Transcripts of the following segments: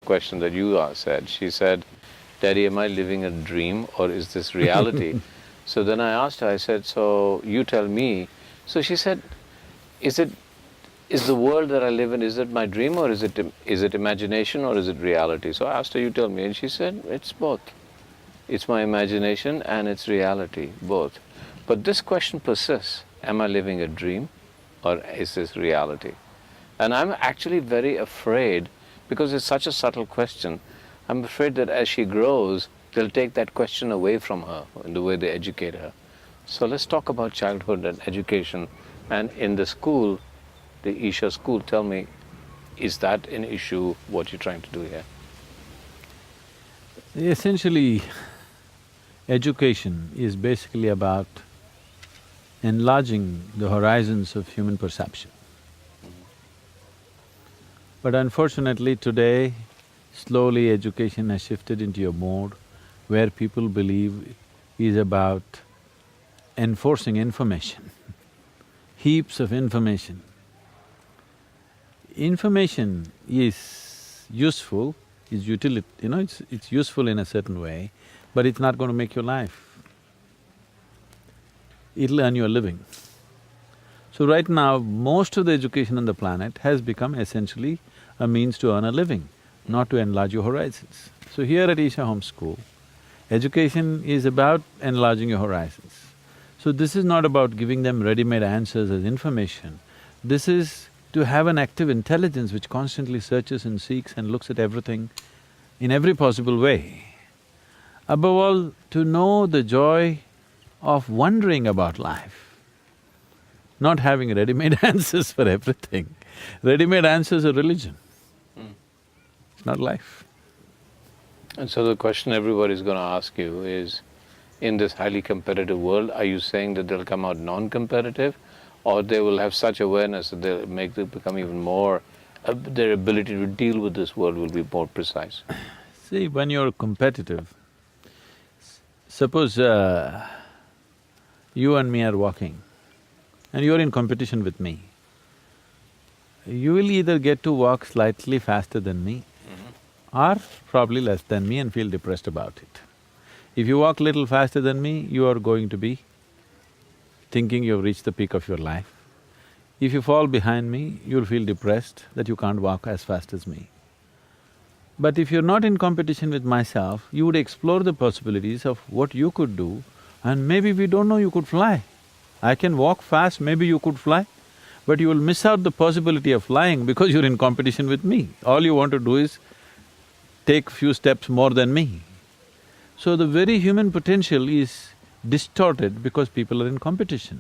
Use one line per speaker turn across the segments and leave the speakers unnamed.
question that you said. She said, "Daddy, am I living a dream or is this reality?" So then I asked her, I said, "So you tell me." So she said, is the world that I live in, is it my dream or is it imagination or is it reality?" So I asked her, "You tell me." And she said, "It's both. It's my imagination and it's reality, both." But this question persists. Am I living a dream or is this reality? And I'm actually very afraid, because it's such a subtle question, I'm afraid that as she grows, they'll take that question away from her in the way they educate her. So let's talk about childhood and education. And in the school, the Isha school, tell me, is that an issue, what you're trying to do here?
Essentially, education is basically about enlarging the horizons of human perception. But unfortunately today, slowly education has shifted into a mode where people believe is about enforcing information, heaps of information. Information is useful, is it's useful in a certain way, but it's not going to make your life. It'll earn you a living. So right now, most of the education on the planet has become essentially a means to earn a living, not to enlarge your horizons. So here at Isha Home School, education is about enlarging your horizons. So this is not about giving them ready-made answers as information. This is to have an active intelligence which constantly searches and seeks and looks at everything in every possible way. Above all, to know the joy of wondering about life, not having ready-made answers for everything. Ready-made answers are religion. It's not life.
And so the question everybody's going to ask you is, in this highly competitive world, are you saying that they'll come out non-competitive, or they will have such awareness that they'll make them become even more… their ability to deal with this world will be more precise?
See, when you're competitive, suppose you and me are walking and you're in competition with me, you will either get to walk slightly faster than me or probably less than me and feel depressed about it. If you walk little faster than me, you are going to be thinking you've reached the peak of your life. If you fall behind me, you'll feel depressed that you can't walk as fast as me. But if you're not in competition with myself, you would explore the possibilities of what you could do, and maybe we don't know you could fly. I can walk fast, maybe you could fly, but you will miss out the possibility of flying because you're in competition with me. All you want to do is take few steps more than me. So the very human potential is distorted because people are in competition.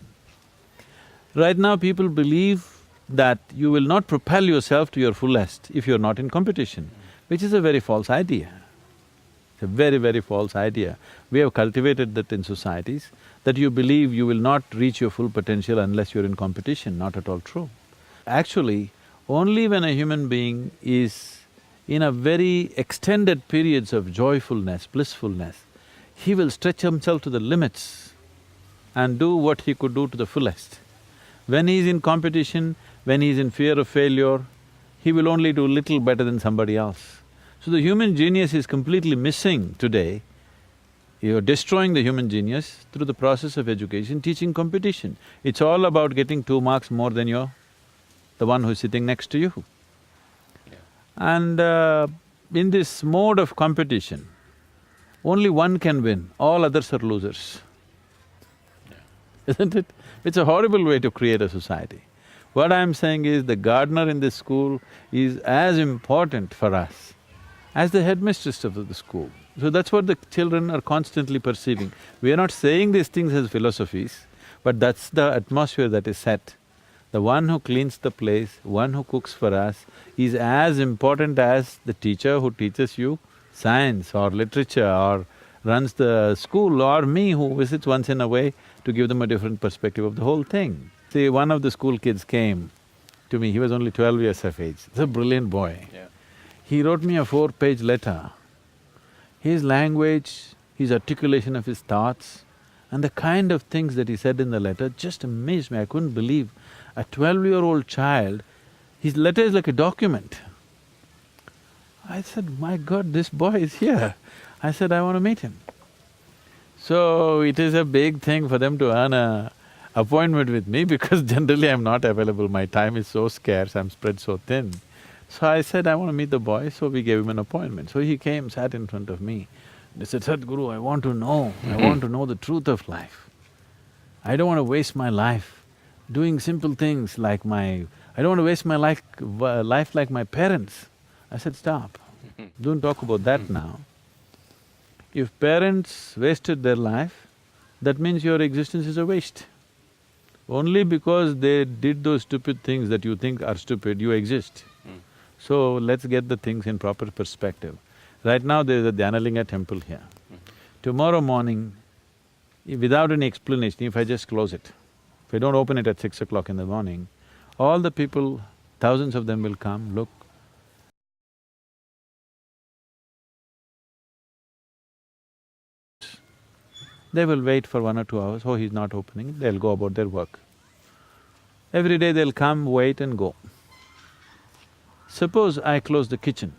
Right now people believe that you will not propel yourself to your fullest if you're not in competition, which is a very false idea. It's a very, very false idea. We have cultivated that in societies, that you believe you will not reach your full potential unless you're in competition, not at all true. Actually, only when a human being is in a very extended periods of joyfulness, blissfulness, he will stretch himself to the limits and do what he could do to the fullest. When he's in competition, when he's in fear of failure, he will only do little better than somebody else. So the human genius is completely missing today. You're destroying the human genius through the process of education, teaching competition. It's all about getting 2 marks more than the one who's sitting next to you. And in this mode of competition, only one can win, all others are losers. Isn't it? It's a horrible way to create a society. What I'm saying is the gardener in this school is as important for us as the headmistress of the school. So that's what the children are constantly perceiving. We are not saying these things as philosophies, but that's the atmosphere that is set. The one who cleans the place, one who cooks for us, is as important as the teacher who teaches you science or literature or runs the school, or me who visits once in a way to give them a different perspective of the whole thing. See, one of the school kids came to me, he was only 12 years of age, he's a brilliant boy. He wrote me a 4-page letter. His language, his articulation of his thoughts, and the kind of things that he said in the letter just amazed me. I couldn't believe a 12-year-old child, his letter is like a document. I said, my God, this boy is here. I said, I want to meet him. So it is a big thing for them to earn a appointment with me because generally I'm not available, my time is so scarce, I'm spread so thin. So I said, I want to meet the boy, so we gave him an appointment. So he came, sat in front of me. He said, Sadhguru, I want to know the truth of life. I don't want to waste my life doing simple things like I don't want to waste my life like my parents. I said, stop, don't talk about that now. If parents wasted their life, that means your existence is a waste. Only because they did those stupid things that you think are stupid, you exist. So let's get the things in proper perspective. Right now there is a Dhyanalinga temple here. Tomorrow morning, without any explanation, if I just close it, if I don't open it at 6 o'clock in the morning, all the people, thousands of them will come, look. They will wait for 1 or 2 hours, oh, he's not opening, they'll go about their work. Every day they'll come, wait and go. Suppose I close the kitchen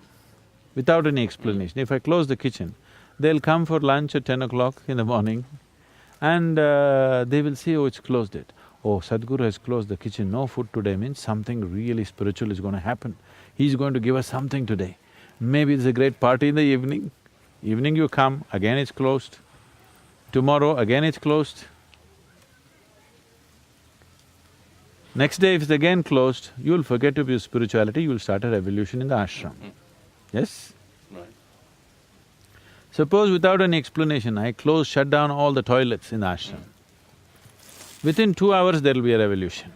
without any explanation. If I close the kitchen, they'll come for lunch at 10 o'clock in the morning and they will see, oh, it's closed it. Oh, Sadhguru has closed the kitchen, no food today means something really spiritual is going to happen. He's going to give us something today. Maybe it's a great party in the evening. Evening you come, again it's closed. Tomorrow again it's closed. Next day if it's again closed, you'll forget to be spirituality, you'll start a revolution in the ashram. Yes?
Right.
Suppose without any explanation, I shut down all the toilets in the ashram. Within 2 hours there'll be a revolution.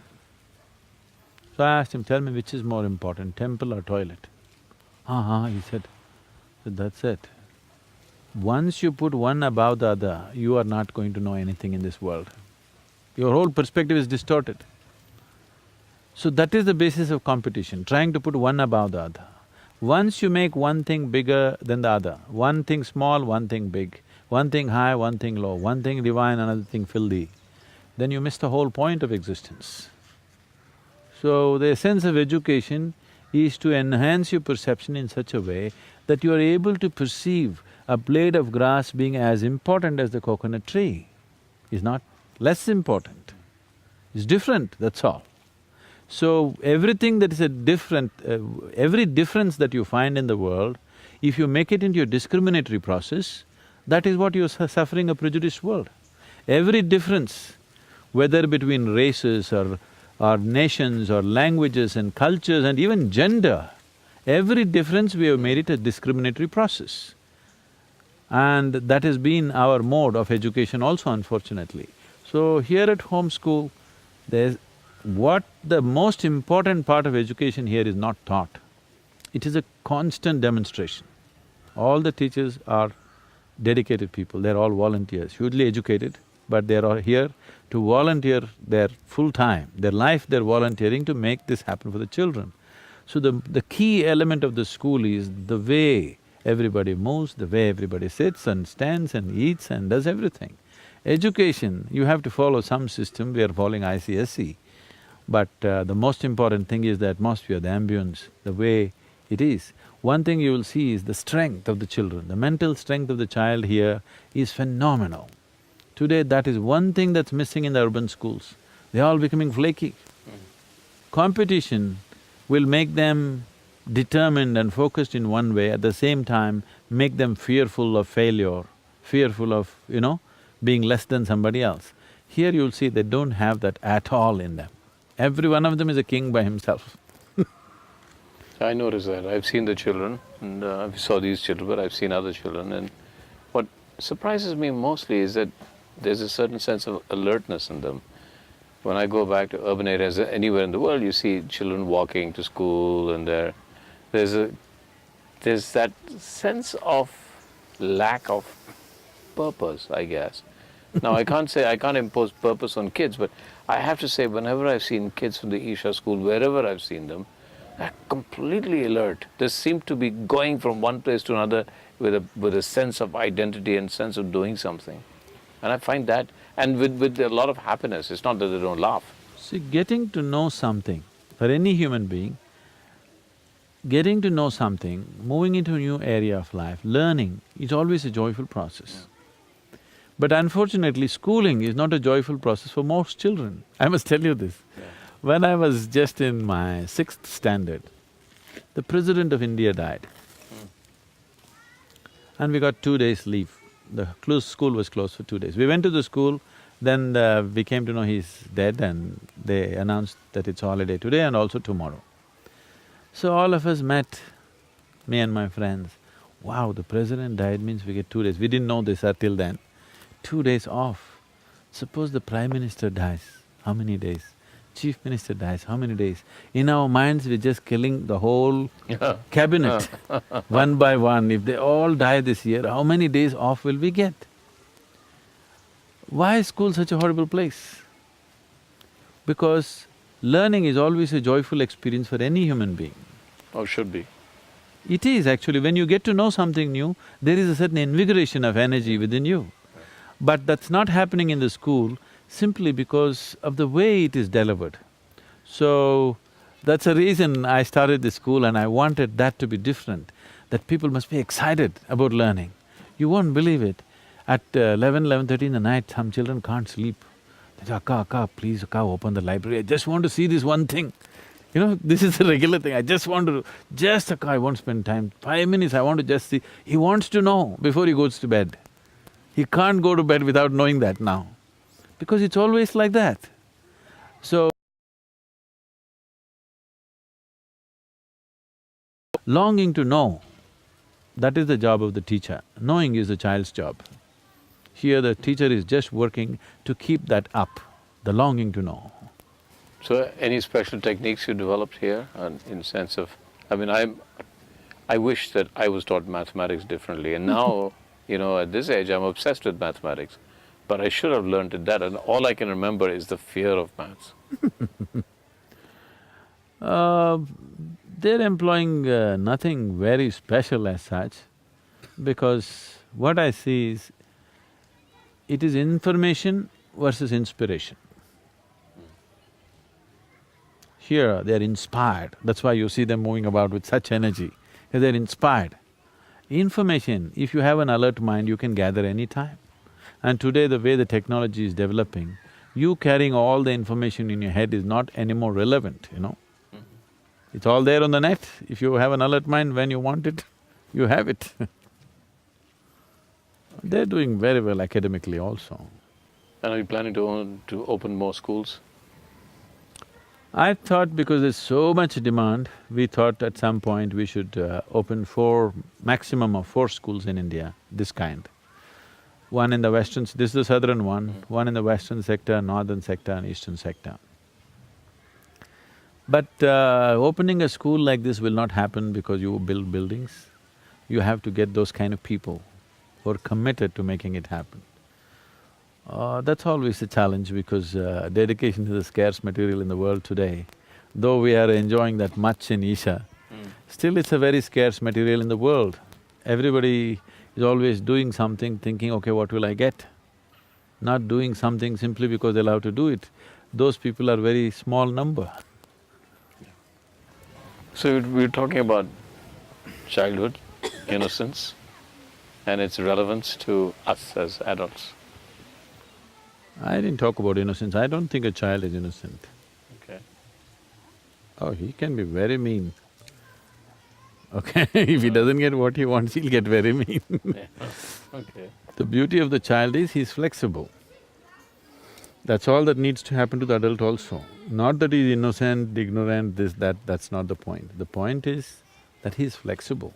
So I asked him, tell me which is more important, temple or toilet? He said, that's it. Once you put one above the other, you are not going to know anything in this world. Your whole perspective is distorted. So that is the basis of competition, trying to put one above the other. Once you make one thing bigger than the other, one thing small, one thing big, one thing high, one thing low, one thing divine, another thing filthy, then you miss the whole point of existence. So the essence of education is to enhance your perception in such a way that you are able to perceive a blade of grass being as important as the coconut tree. Is not less important, it's different, that's all. So everything that is every difference that you find in the world, if you make it into a discriminatory process, that is what you're suffering a prejudiced world. Every difference, whether between races or nations or languages and cultures and even gender, every difference we have made it a discriminatory process. And that has been our mode of education also, unfortunately. So here at home school, the most important part of education here is not taught. It is a constant demonstration. All the teachers are dedicated people, they're all volunteers, hugely educated, but they're all here to volunteer their full time, their life they're volunteering to make this happen for the children. So the key element of the school is the way everybody moves, the way everybody sits and stands and eats and does everything. Education, you have to follow some system, we are following ICSE. But the most important thing is the atmosphere, the ambience, the way it is. One thing you will see is the strength of the children, the mental strength of the child here is phenomenal. Today that is one thing that's missing in the urban schools, they're all becoming flaky. Competition will make them determined and focused in one way, at the same time make them fearful of failure, fearful of, being less than somebody else. Here you'll see they don't have that at all in them. Every one of them is a king by himself.
I noticed that. I've seen the children, and I saw these children, but I've seen other children, and what surprises me mostly is that there's a certain sense of alertness in them. When I go back to urban areas, anywhere in the world, you see children walking to school, and there's that sense of lack of purpose, I guess. Now, I can't impose purpose on kids, but I have to say, whenever I've seen kids from the Isha school, wherever I've seen them, they're completely alert. They seem to be going from one place to another with a sense of identity and sense of doing something. And I find that, and with a lot of happiness, it's not that they don't laugh.
See, getting to know something, for any human being, getting to know something, moving into a new area of life, learning is always a joyful process. But unfortunately, schooling is not a joyful process for most children. I must tell you this. When I was just in my sixth standard, the President of India died. And we got 2 days leave. The school was closed for 2 days. We went to the school, then we came to know he's dead and they announced that it's holiday today and also tomorrow. So all of us met, me and my friends. Wow, the president died means we get 2 days. We didn't know this till then. 2 days off. Suppose the Prime Minister dies, how many days? Chief Minister dies, how many days? In our minds, we're just killing the whole cabinet one by one. If they all die this year, how many days off will we get? Why is school such a horrible place? Because learning is always a joyful experience for any human being.
Or should be.
It is actually, when you get to know something new, there is a certain invigoration of energy within you. But that's not happening in the school simply because of the way it is delivered. So, that's a reason I started this school and I wanted that to be different, that people must be excited about learning. You won't believe it, at 11:30 in the night, some children can't sleep. They say, Akka, please, Akka, open the library, I just want to see this one thing. You know, this is a regular thing, I just want to… just Akka, I won't spend time, 5 minutes, I want to just see… He wants to know before he goes to bed. He can't go to bed without knowing that now, because it's always like that. So, longing to know, that is the job of the teacher. Knowing is the child's job. Here the teacher is just working to keep that up, the longing to know.
So, any special techniques you developed here, in sense of… I mean, I wish that I was taught mathematics differently, and now, you know, at this age, I'm obsessed with mathematics. But I should have learned it that, and all I can remember is the fear of maths.
They're employing nothing very special as such, because what I see is, it is information versus inspiration. Here, they're inspired, that's why you see them moving about with such energy, because they're inspired. Information, if you have an alert mind, you can gather any time. And today, the way the technology is developing, you carrying all the information in your head is not anymore relevant, you know. It's all there on the net. If you have an alert mind, when you want it, you have it. They're doing very well academically also.
And are you planning to open more schools?
I thought because there's so much demand, we thought at some point we should open maximum of 4 schools in India, this kind. One in the western… this is the southern one in the western sector, northern sector and eastern sector. But opening a school like this will not happen because you build buildings. You have to get those kind of people who are committed to making it happen. That's always a challenge because dedication is a scarce material in the world today. Though we are enjoying that much in Isha, still it's a very scarce material in the world. Everybody is always doing something thinking, okay, what will I get? Not doing something simply because they're allowed to do it. Those people are very small number.
So we're talking about childhood, innocence, and its relevance to us as adults.
I didn't talk about innocence, I don't think a child is innocent.
Okay.
Oh, he can be very mean. Okay, if he doesn't get what he wants, he'll get very mean.
Yeah. Okay.
The beauty of the child is he's flexible. That's all that needs to happen to the adult also. Not that he's innocent, ignorant, this, that's not the point. The point is that he's flexible.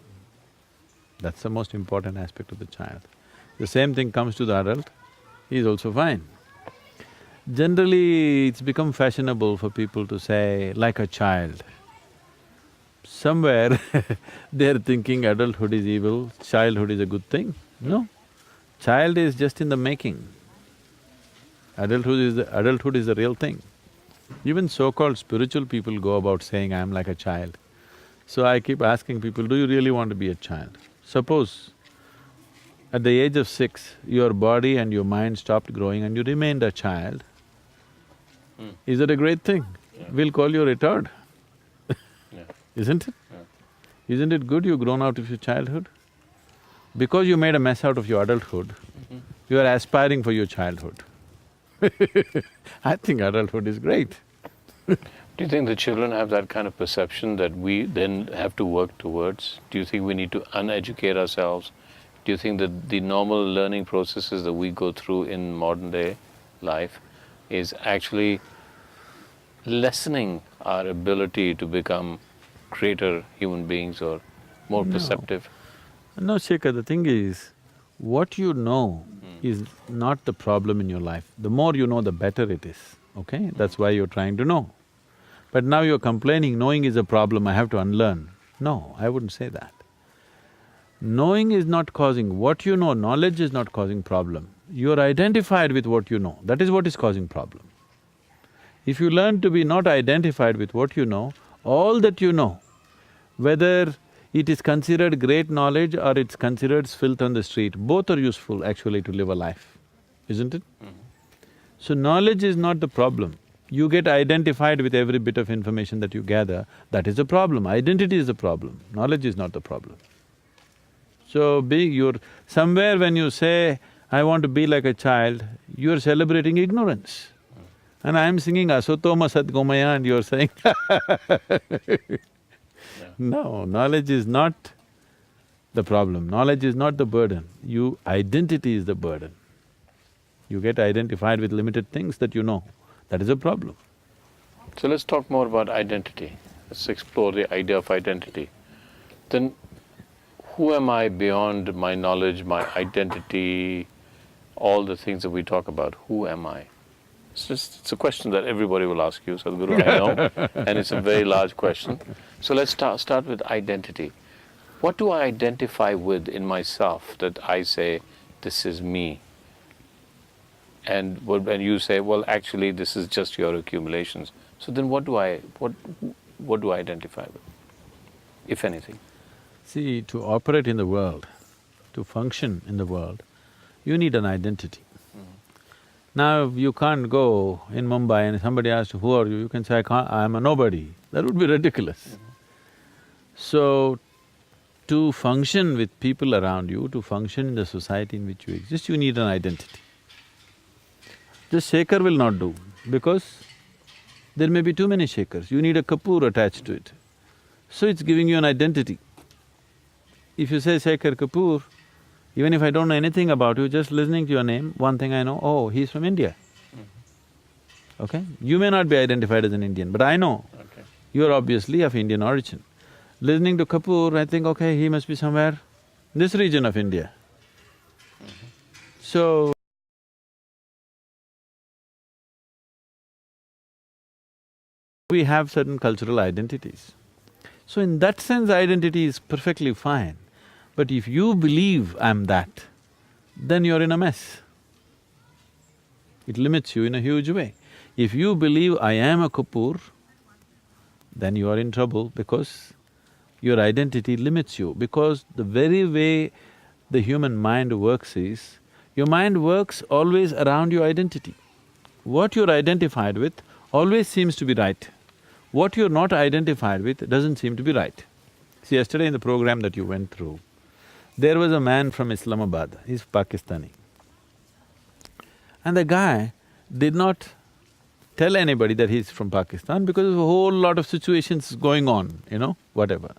That's the most important aspect of the child. The same thing comes to the adult, he's also fine. Generally, it's become fashionable for people to say, like a child. Somewhere they're thinking adulthood is evil, childhood is a good thing. No, child is just in the making. Adulthood is the real thing. Even so-called spiritual people go about saying, I'm like a child. So I keep asking people, do you really want to be a child? Suppose at the age of 6, your body and your mind stopped growing and you remained a child, is that a great thing?
Yeah.
We'll call you retard,
Yeah.
isn't it?
Yeah.
Isn't it good you've grown out of your childhood? Because you made a mess out of your adulthood, you are aspiring for your childhood. I think adulthood is great.
Do you think the children have that kind of perception that we then have to work towards? Do you think we need to uneducate ourselves? Do you think that the normal learning processes that we go through in modern day life is actually lessening our ability to become greater human beings or more perceptive?
No, Shekhar, the thing is, what you know is not the problem in your life. The more you know, the better it is, okay? That's why you're trying to know. But now you're complaining, knowing is a problem, I have to unlearn. No, I wouldn't say that. Knowing is not causing… what you know, knowledge is not causing problem. You're identified with what you know, that is what is causing problem. If you learn to be not identified with what you know, all that you know, whether it is considered great knowledge or it's considered filth on the street, both are useful actually to live a life, isn't it? So knowledge is not the problem. You get identified with every bit of information that you gather, that is the problem. Identity is the problem, knowledge is not the problem. So you're… somewhere when you say, I want to be like a child, you're celebrating ignorance. And I'm singing Asatoma Sadgomaya and you're saying No, knowledge is not the problem, knowledge is not the burden, identity is the burden. You get identified with limited things that you know, that is a problem.
So let's talk more about identity. Let's explore the idea of identity. Then who am I beyond my knowledge, my identity, all the things that we talk about? Who am I? It's a question that everybody will ask you, Sadhguru, I know, and it's a very large question. So let's start with identity. What do I identify with in myself that I say, this is me? And when you say, well, actually, this is just your accumulations. So then what do I identify with, if anything?
See, to operate in the world, to function in the world, you need an identity. Now, you can't go in Mumbai and somebody asks you, who are you? You can say, I'm a nobody. That would be ridiculous. So, to function with people around you, to function in the society in which you exist, you need an identity. Just Shekhar will not do, because there may be too many Shekhars, you need a Kapoor attached to it. So it's giving you an identity. If you say Shekhar Kapoor, even if I don't know anything about you, just listening to your name, one thing I know, oh, he's from India. Okay? You may not be identified as an Indian, but I know you're obviously of Indian origin. Listening to Kapoor, I think, okay, he must be somewhere in this region of India. So, we have certain cultural identities. So in that sense, identity is perfectly fine. But if you believe I'm that, then you're in a mess. It limits you in a huge way. If you believe I am a Kapoor, then you are in trouble because your identity limits you. Because the very way the human mind works is, your mind works always around your identity. What you're identified with always seems to be right. What you're not identified with doesn't seem to be right. See, yesterday in the program that you went through, there was a man from Islamabad, he's Pakistani. And the guy did not tell anybody that he's from Pakistan because there's a whole lot of situations going on, whatever.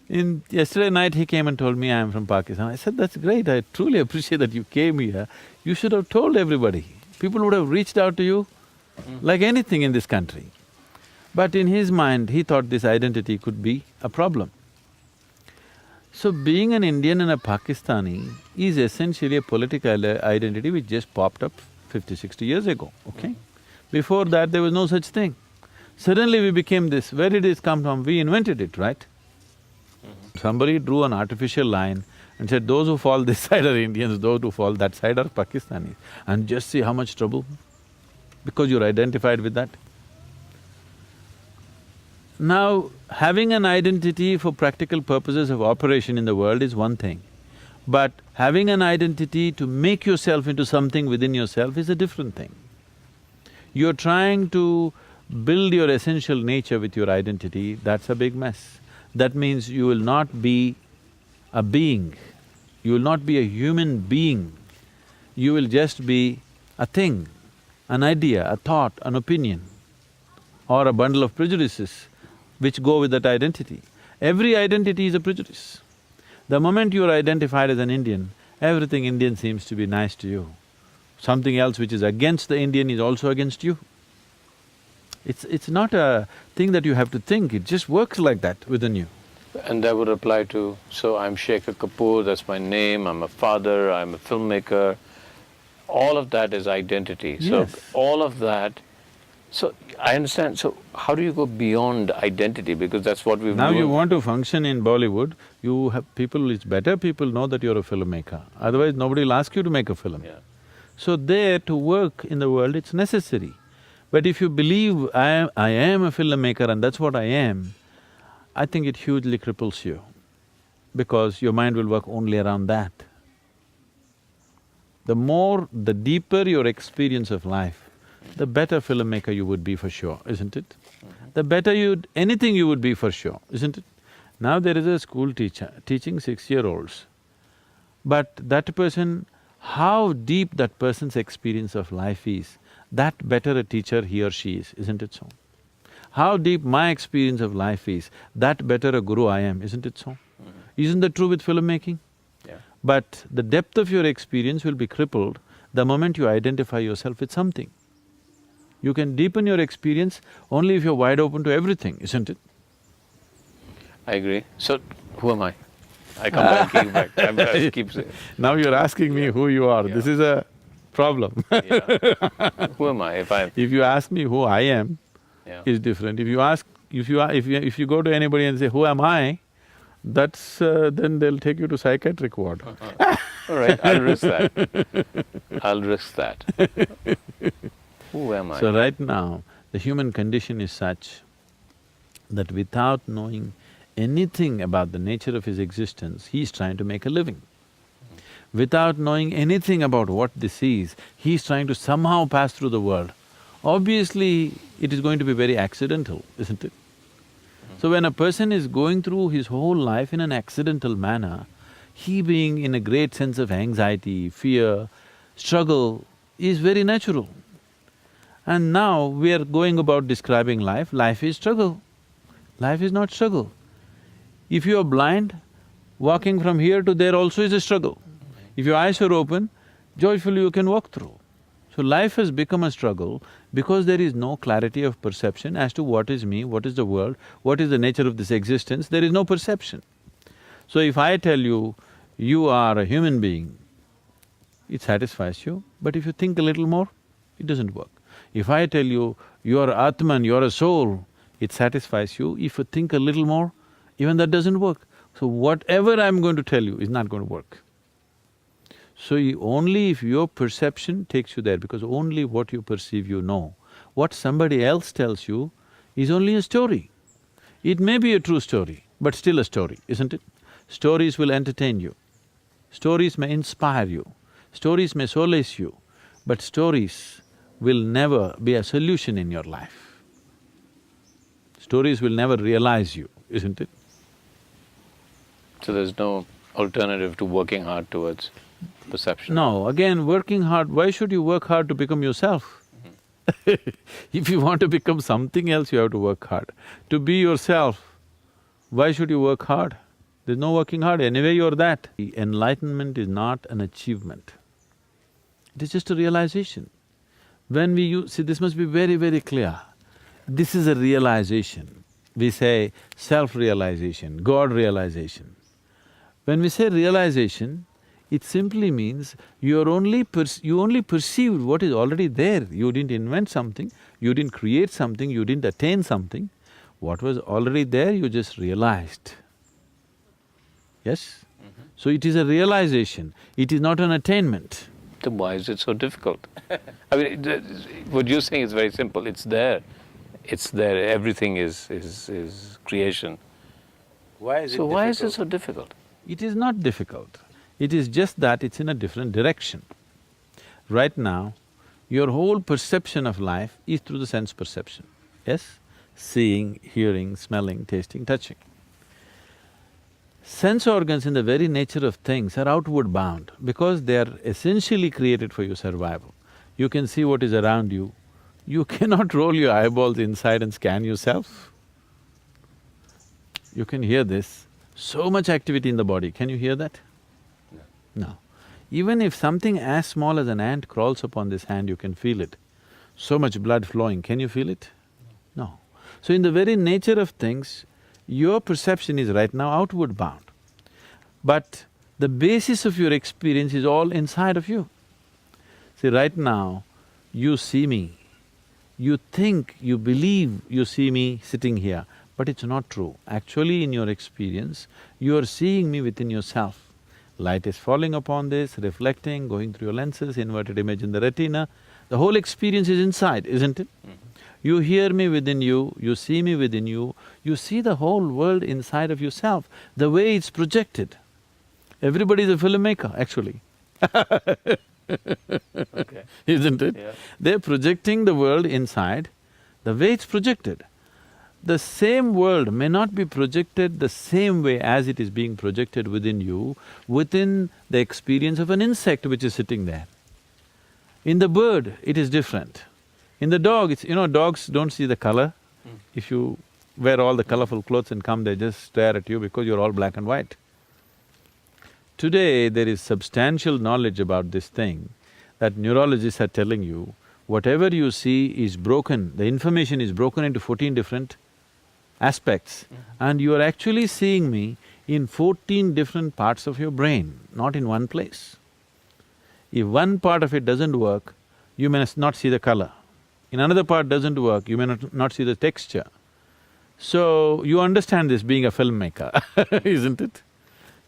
Yesterday night he came and told me, I am from Pakistan. I said, that's great, I truly appreciate that you came here. You should have told everybody. People would have reached out to you like anything in this country. But in his mind, he thought this identity could be a problem. So being an Indian and a Pakistani is essentially a political identity which just popped up 50, 60 years ago, okay? Before that, there was no such thing. Suddenly we became this. Where did this come from? We invented it, right? Somebody drew an artificial line and said, those who fall this side are Indians, those who fall that side are Pakistanis. And just see how much trouble, because you're identified with that. Now, having an identity for practical purposes of operation in the world is one thing, but having an identity to make yourself into something within yourself is a different thing. You're trying to build your essential nature with your identity, that's a big mess. that means you will not be a being, you will not be a human being, you will just be a thing, an idea, a thought, an opinion, or a bundle of prejudices which go with that identity. Every identity is a prejudice. The moment you are identified as an Indian, everything Indian seems to be nice to you. Something else which is against the Indian is also against you. It's not a thing that you have to think, it just works like that within you.
And that would apply to, so I'm Shekhar Kapoor, that's my name, I'm a father, I'm a filmmaker, all of that is identity.
Yes.
So all of that, so I understand, so how do you go beyond identity? Because that's what we've
Now
doing.
you want to function in Bollywood, you have people… it's better people know that you're a filmmaker, otherwise nobody will ask you to make a film.
Yeah.
So there, to work in the world, it's necessary. But if you believe I am a filmmaker and that's what I am, I think it hugely cripples you, because your mind will work only around that. The deeper your experience of life, the better filmmaker you would be for sure, isn't it? The better anything you would be for sure, isn't it? Now there is a school teacher teaching 6-year-olds, but that person, how deep that person's experience of life is, that better a teacher he or she is, isn't it so? How deep my experience of life is, that better a guru I am, isn't it so? Isn't that true with filmmaking?
Yeah.
But the depth of your experience will be crippled the moment you identify yourself with something. You can deepen your experience only if you're wide open to everything, isn't it?
I agree. So, who am I? I come back, keep back, I keep saying,
Now you're asking me who you are, this is a problem.
yeah. Who am I if I'm…
If you ask me who I am,
Yeah.
is different. If you go to anybody and say, who am I, that's… then they'll take you to psychiatric ward.
All right, I'll risk that. I'll risk that. Who am I?
So right now, the human condition is such that without knowing anything about the nature of his existence, he's trying to make a living. Without knowing anything about what this is, he's trying to somehow pass through the world. Obviously, it is going to be very accidental, isn't it? So when a person is going through his whole life in an accidental manner, he being in a great sense of anxiety, fear, struggle is very natural. And now we are going about describing life, life is struggle. Life is not struggle. If you are blind, walking from here to there also is a struggle. If your eyes are open, joyfully you can walk through. So life has become a struggle because there is no clarity of perception as to what is me, what is the world, what is the nature of this existence, there is no perception. So if I tell you, you are a human being, it satisfies you, but if you think a little more, it doesn't work. If I tell you, you are Atman, you are a soul, it satisfies you. If you think a little more, even that doesn't work. So whatever I'm going to tell you is not going to work. So only if your perception takes you there, because only what you perceive you know. What somebody else tells you is only a story. It may be a true story, but still a story, isn't it? Stories will entertain you, stories may inspire you, stories may solace you, but stories will never be a solution in your life. Stories will never realize you, isn't it?
So there's no alternative to working hard towards perception?
No, again, working hard, why should you work hard to become yourself? If you want to become something else, you have to work hard. To be yourself, why should you work hard? There's no working hard, anyway you're that. Enlightenment is not an achievement, it is just a realization. When we use… see, this must be very, very clear. This is a realization. We say self-realization, God-realization. When we say realization, it simply means you only perceived what is already there. You didn't invent something, you didn't create something, you didn't attain something. What was already there, you just realized. Yes? So it is a realization, it is not an attainment.
Then why is it so difficult? I mean, what you're saying is very simple, it's there, everything is creation.
Why is
So why is it so difficult?
It is not difficult. It is just that it's in a different direction. Right now, your whole perception of life is through the sense perception, yes? Seeing, hearing, smelling, tasting, touching. Sense organs in the very nature of things are outward bound because they are essentially created for your survival. You can see what is around you. You cannot roll your eyeballs inside and scan yourself. You can hear this. So much activity in the body, can you hear that? No. Even if something as small as an ant crawls upon this hand, you can feel it. So much blood flowing, can you feel it? No. So in the very nature of things, your perception is right now outward bound. But the basis of your experience is all inside of you. See, right now, you see me, you think, you believe you see me sitting here, but it's not true. Actually, in your experience, you are seeing me within yourself. Light is falling upon this, reflecting, going through your lenses, inverted image in the retina. The whole experience is inside, isn't it? You hear me within you see me within you see the whole world inside of yourself, the way it's projected. Everybody is a filmmaker, actually.
Okay.
Isn't it?
Yeah.
They're projecting the world inside, the way it's projected. The same world may not be projected the same way as it is being projected within you, within the experience of an insect which is sitting there. In the bird, it is different. In the dog, dogs don't see the color. If you wear all the colorful clothes and come, they just stare at you because you're all black and white. Today, there is substantial knowledge about this thing that neurologists are telling you, whatever you see is broken, the information is broken into 14 different aspects, and you are actually seeing me in 14 different parts of your brain, not in one place. If one part of it doesn't work, you may not see the color. In another part doesn't work, you may not see the texture. So, you understand this being a filmmaker, isn't it?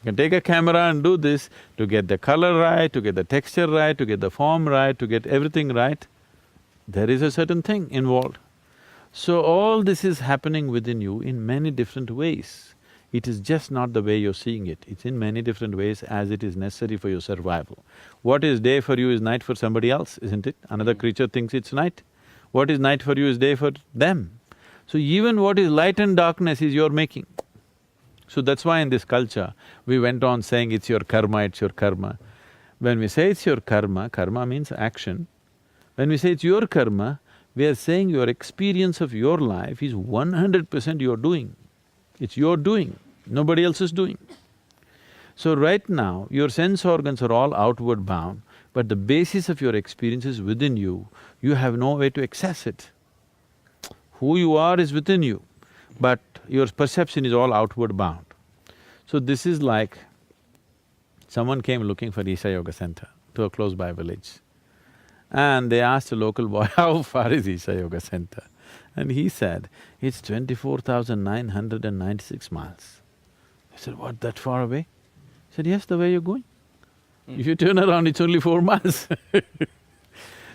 You can take a camera and do this to get the color right, to get the texture right, to get the form right, to get everything right. There is a certain thing involved. So all this is happening within you in many different ways. It is just not the way you're seeing it, it's in many different ways as it is necessary for your survival. What is day for you is night for somebody else, isn't it? Another creature thinks it's night. What is night for you is day for them. So even what is light and darkness is your making. So that's why in this culture, we went on saying it's your karma, it's your karma. When we say it's your karma, karma means action. When we say it's your karma, we are saying your experience of your life is 100% your doing. It's your doing, nobody else is doing. So right now, your sense organs are all outward bound, but the basis of your experience is within you, you have no way to access it. Who you are is within you, but your perception is all outward bound. So this is like, someone came looking for Isha Yoga Center to a close-by village. And they asked a local boy, how far is Isha Yoga Center? And he said, it's 24,996 miles. I said, what, that far away? He said, yes, the way you're going. If you turn around, it's only 4 miles.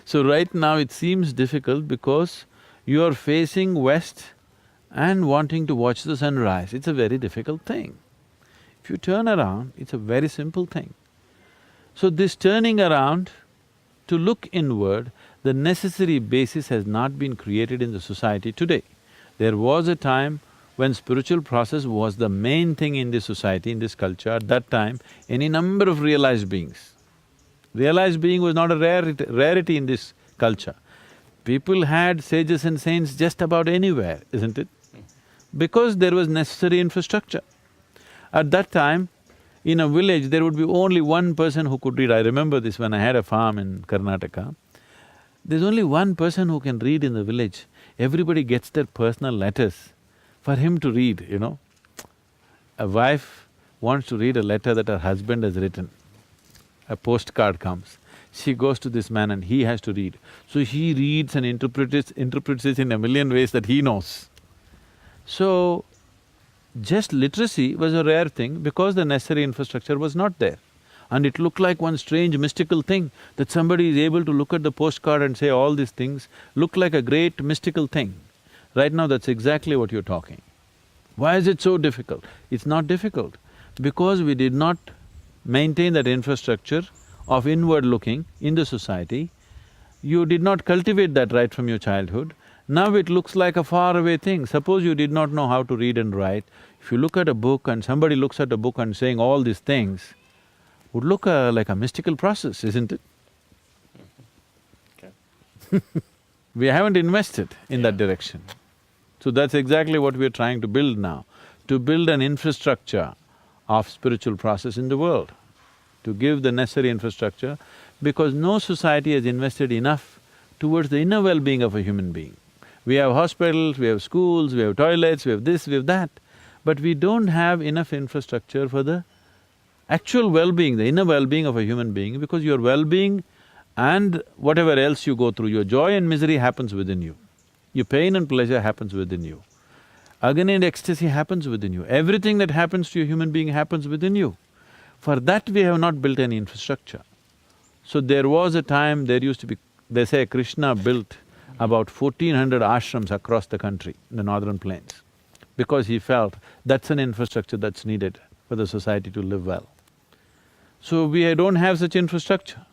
So right now it seems difficult because you are facing west and wanting to watch the sunrise. It's a very difficult thing. If you turn around, it's a very simple thing. So this turning around to look inward, the necessary basis has not been created in the society today. There was a time when spiritual process was the main thing in this society, in this culture. At that time, any number of realized beings. Realized being was not a rarity in this culture. People had sages and saints just about anywhere, isn't it? Because there was necessary infrastructure. At that time, in a village, there would be only one person who could read. I remember this when I had a farm in Karnataka. There's only one person who can read in the village. Everybody gets their personal letters for him to read, A wife wants to read a letter that her husband has written. A postcard comes. She goes to this man and he has to read. So he reads and interprets it in a million ways that he knows. So, just literacy was a rare thing because the necessary infrastructure was not there. And it looked like one strange mystical thing that somebody is able to look at the postcard and say all these things look like a great mystical thing. Right now, that's exactly what you're talking. Why is it so difficult? It's not difficult because we did not maintain that infrastructure of inward looking in the society. You did not cultivate that right from your childhood. Now it looks like a faraway thing. Suppose you did not know how to read and write, If you look at a book and somebody looks at a book and saying all these things, would look like a mystical process, isn't it?
Okay.
We haven't invested in that direction. So that's exactly what we're trying to build now, to build an infrastructure of spiritual process in the world, to give the necessary infrastructure, because no society has invested enough towards the inner well-being of a human being. We have hospitals, we have schools, we have toilets, we have this, we have that, but we don't have enough infrastructure for the actual well-being, the inner well-being of a human being, because your well-being and whatever else you go through, your joy and misery happens within you. Your pain and pleasure happens within you. Agony and ecstasy happens within you. Everything that happens to a human being happens within you. For that we have not built any infrastructure. So there was a time, there used to be… They say Krishna built about 1400 ashrams across the country, in the northern plains, because he felt that's an infrastructure that's needed for the society to live well. So we don't have such infrastructure.